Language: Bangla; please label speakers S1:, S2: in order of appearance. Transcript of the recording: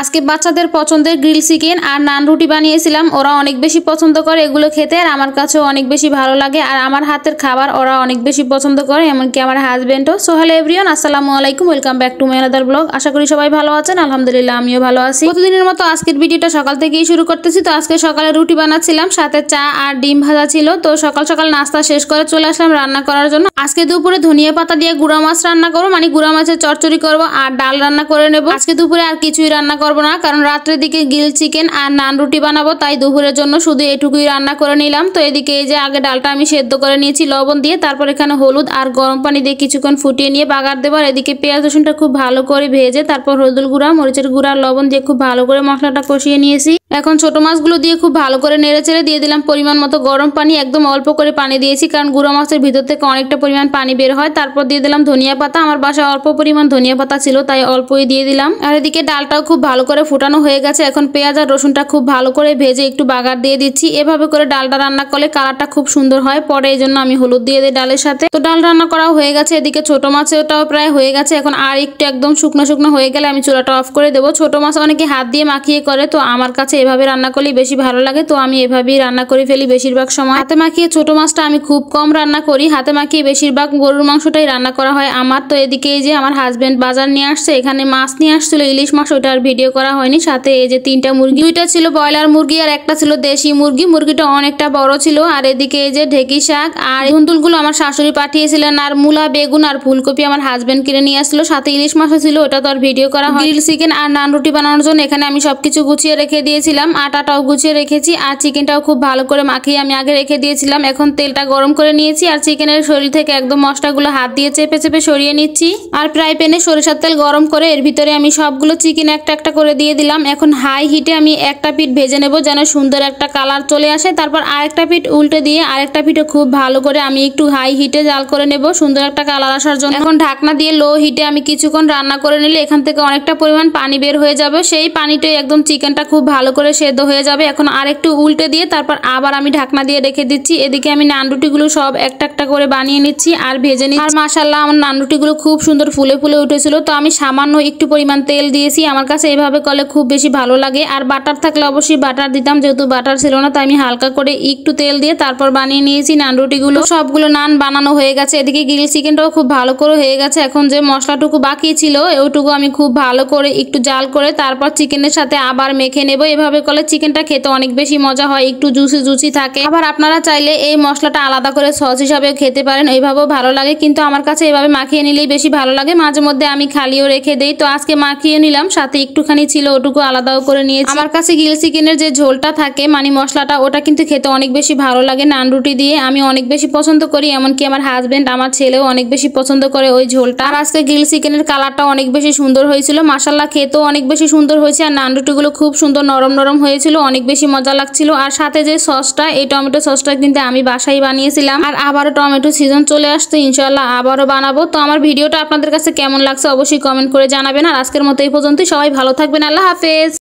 S1: আজকে বাচ্চাদের পছন্দের গ্রিল চিকেন আর নান রুটি বানিয়েছিলাম। ওরা অনেক বেশি পছন্দ করে এগুলো খেতে, আর আমার কাছেও অনেক বেশি ভালো লাগে। আর আমার হাতের খাবার ওরা অনেক বেশি পছন্দ করে, এমনকি আমার হাজবেন্ডও। সো হ্যালো এভরিওয়ান, আসসালামু আলাইকুম, welcome back to my another blog. আশা করি সবাই ভালো আছেন। আলহামদুলিল্লাহ আমিও ভালো আছি। প্রতিদিনের মতো আজকের ভিডিওটা সকাল থেকেই শুরু করতেছি। তো আজকে সকালে রুটি বানাচ্ছিলাম, সাথে চা আর ডিম ভাজা ছিল। তো সকাল সকাল নাস্তা শেষ করে চলে আসলাম রান্না করার জন্য। আজকে দুপুরে ধনিয়া পাতা দিয়ে গুঁড়া মাছ রান্না করবো, মানে গুঁড়া মাছের চচ্চড়ি করবো আর ডাল রান্না করে নেবো। আজকে দুপুরে আর কিছুই রান্না করবো না, কারণ রাত্রের দিকে গ্রিল চিকেন আর নান রুটি বানাবো, তাই দুপুরের জন্য শুধু এটুকুই রান্না করে নিলাম। তো এদিকে এই যে আগে ডালটা আমি সেদ্ধ করে নিয়েছি লবণ দিয়ে, তারপর এখানে হলুদ আর গরম পানি দিয়ে কিছুক্ষণ ফুটিয়ে নিয়ে বাগার দেবো। আর এদিকে পেঁয়াজ রসুনটা খুব ভালো করে ভেজে তারপর হলুদ গুঁড়া, মরিচের গুঁড়া, লবণ দিয়ে খুব ভালো করে মশলাটা কষিয়ে নিয়েছি। এখন ছোট মাছগুলো দিয়ে খুব ভালো করে নেড়ে চেড়ে দিয়ে দিলাম পরিমাণ মতো গরম পানি। একদম অল্প করে পানি দিয়েছি, কারণ গুঁড়ো মাছের ভিতর থেকে অনেকটা পরিমাণ পানি বের হয়। তারপর দিয়ে দিলাম ধনিয়া পাতা। আমার বাসায় অল্প পরিমাণ ধনিয়া পাতা ছিল, তাই অল্পই দিয়ে দিলাম। আর এদিকে ডালটাও খুব ভালো করে ফুটানো হয়ে গেছে। এখন পেঁয়াজ আর রসুনটা খুব ভালো করে ভেজে একটু বাগার দিয়ে দিচ্ছি। এভাবে করে ডালটা রান্না করলে কালারটা খুব সুন্দর হয়। পরে এই জন্য আমি হলুদ দিয়ে দিই ডালের সাথে। তো ডাল রান্না করা হয়ে গেছে। এদিকে ছোট মাছটাও প্রায় হয়ে গেছে। এখন আর একটু একদম শুকনো শুকনো হয়ে গেলে আমি চুলাটা অফ করে দেবো। ছোট মাছ অনেকে হাত দিয়ে মাখিয়ে করে, তো আমার কাছে এভাবে রান্না করলে বেশি ভালো লাগে, তো আমি এভাবেই রান্না করে ফেলি বেশিরভাগ সময়। হাতে মাখিয়ে ছোট মাছটা আমি খুব কম রান্না করি। হাতে মাখিয়ে বেশিরভাগ গরুর মাংসটাই রান্না করা হয় আমার। তো এদিকে এই যে আমার হাজবেন্ড বাজার নিয়ে আসছে, এখানে মাছ নিয়ে আসছিল, ইলিশ মাছ, ওইটা আর ভিডিও করা হয়নি। সাথে এই যে 3টা মুরগি, 2টা ছিল ব্রয়লার মুরগি আর একটা ছিল দেশি মুরগি। মুরগিটা অনেকটা বড় ছিল। আর এদিকে এই যে ঢেকি শাক আর ধুন্দুলগুলো আমার শাশুড়ি পাঠিয়েছিলেন, আর মূলা, বেগুন আর ফুলকপি আমার হাজবেন্ড কিনে নিয়ে আসলো। সাথে ইলিশ মাছও ছিল, ওটা তো আর ভিডিও করা হয়। গ্রিল চিকেন আর নান রুটি বানানোর জন্য এখানে আমি সবকিছু গুছিয়ে রেখে দিয়েছিলাম। আটাটাও গুছিয়ে রেখেছি, আর চিকেনটাও খুব ভালো করে মাখিয়ে আমি আগে রেখে দিয়েছিলাম। এখন তেলটা গরম করে নিয়েছি, আর চিকেনের শরীর থেকে একদম মশলাগুলো হাত দিয়ে চেপে চেপে সরিয়ে নিচ্ছি। আর ফ্রাই প্যানে সরিষার তেল গরম করে এর ভিতরে আমি সবগুলো চিকেন একটা একটা করে দিয়ে দিলাম। এখন হাই হিটে আমি একটা পিঠ ভেজে নেব, যেন সুন্দর একটা কালার চলে আসে। তারপর আরেকটা পিঠ উল্টে দিয়ে আরেকটা পিঠও খুব ভালো করে আমি একটু হাই হিটে জাল করে নেব, সুন্দর একটা কালার আসার জন্য। এখন ঢাকনা দিয়ে লো হিটে আমি কিছুক্ষণ রান্না করে নিলে এখান থেকে অনেকটা পরিমাণ পানি বের হয়ে যাবে। সেই পানিটাই একদম চিকেনটা খুব ভালো করে সেদ্ধ হয়ে যাবে। এখন আরেকটু উল্টে দিয়ে তারপর আবার আমি ঢাকনা দিয়ে রেখে দিচ্ছি। এদিকে আমি নান রুটিগুলো সব একটা একটা করে বানিয়ে নিচ্ছি আর ভেজে নিচ্ছি। আর মাশাআল্লাহ আমার নান রুটিগুলো খুব সুন্দর ফুলে ফুলে উঠেছিল। তো আমি সামান্য একটু পরিমাণ তেল দিয়েছি, আমার কাছে এভাবে করলে খুব বেশি ভালো লাগে। আর বাটার থাকলে অবশ্যই বাটার দিতাম, যেহেতু বাটার ছিল না তাই আমি হালকা করে একটু তেল দিয়ে তারপর বানিয়ে নিয়েছি নান রুটিগুলো। সবগুলো নান বানানো হয়ে গেছে। এদিকে গ্রিল চিকেনটাও খুব ভালো করে হয়ে গেছে। এখন যে মশলাটুকু বাকি ছিল ওইটুকু আমি খুব ভালো করে একটু জাল করে তারপর চিকেনের সাথে আবার মেখে নেব। এভাবে করলে চিকেনটা খেতে অনেক বেশি মজা হয়, একটু জুসি জুসি থাকে। আবার আপনারা চাইলে এই মশলাটা আলাদা করে সস হিসাবে খেতে পারেন, এইভাবেও ভালো লাগে। কিন্তু আমার কাছে এভাবে মাখিয়ে নিলেই বেশি ভালো লাগে। মাঝে মধ্যে আমি খালিও রেখে দেই। তো আজকে মাখিয়ে নিলাম, সাথে একটুখানি ছিল ওটুকু আলাদাও করে নিয়েছি। আমার কাছে গ্রিল চিকেনের যে ঝোলটা থাকে, মানে মশলাটা, ওটা কিন্তু খেতে অনেক বেশি ভালো লাগে নান রুটি দিয়ে। আমি অনেক বেশি পছন্দ করি, এমনকি আমার হাজবেন্ড, আমার ছেলেও অনেক বেশি পছন্দ করে ওই ঝোলটা। আর আজকে গ্রিল চিকেনের কালারটা অনেক বেশি সুন্দর হয়েছিল, মাশাআল্লাহ খেতেও অনেক বেশি সুন্দর হয়েছে। আর নান রুটিগুলো খুব সুন্দর নরম নরম হয়েছিল, অনেক বেশি মজা লাগছিল। আর সাথে যে সসটা, এই টমেটো সসটা কিন্তু আমি বাসায় বানিয়েছিলাম। আর আবারও টমেটো সিজন চলে আসছে, ইনশাআল্লাহ আবারও বানাবো। তো আমার ভিডিওটা আপনাদের কাছে কেমন লাগছে অবশ্যই কমেন্ট করে জানাবেন। আর আজকের মতো এই পর্যন্তই। সবাই ভালো থাকবেন, আল্লাহ হাফেজ।